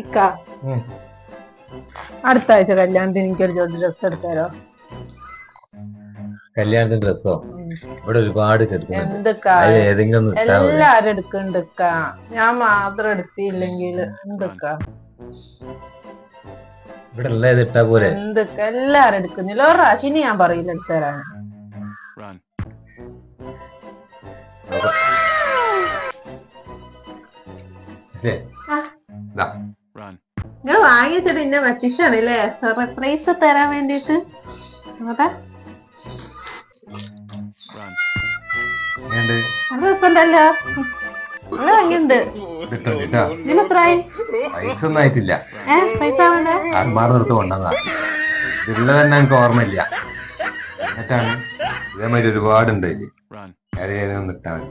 ഇക്ക അടുത്ത ആഴ്ച കല്യാണത്തിന് എനിക്കൊരു ജോഡി ഡ്രസ് എടുത്തരോ? കല്യാണത്തിന്റെ ഡ്രസ്സോ? ഇവിടെ ഒരുപാട് എന്തൊക്കെ എല്ലാരും എടുക്കണ്ടക്ക, ഞാൻ മാത്രം എടുത്തില്ലെങ്കിൽ എന്തൊക്കെ ഇവിടെ ഉള്ള ഇട്ടാ പോലെ. എന്തൊക്കെ എല്ലാരും എടുക്കുന്നില്ല. ഒരു പ്രാവശ്യം ഞാൻ പറയില്ല എടുത്തരാൻ. നിങ്ങൾ വാങ്ങിച്ചിട്ട് ഇന്നെ പറ്റിച്ചാണല്ലേ സർപ്രൈസ് തരാൻ വേണ്ടിട്ട്. അതെ രസമുണ്ടല്ലോ, നല്ല ഭംഗിയുണ്ട്. ഇതിലെത്രായി? പൈസ ഒന്നും ആയിട്ടില്ല. പൈസ നിർത്ത് കൊണ്ടുവന്നാ ഇതിലുള്ള തന്നെ എനിക്ക് ഓർമ്മയില്ല. എന്നിട്ടാണ് ഇതേമാതിരി ഒരുപാടുണ്ട് ഇതില്. ഏതെങ്കിലും ഇട്ടാ മതി.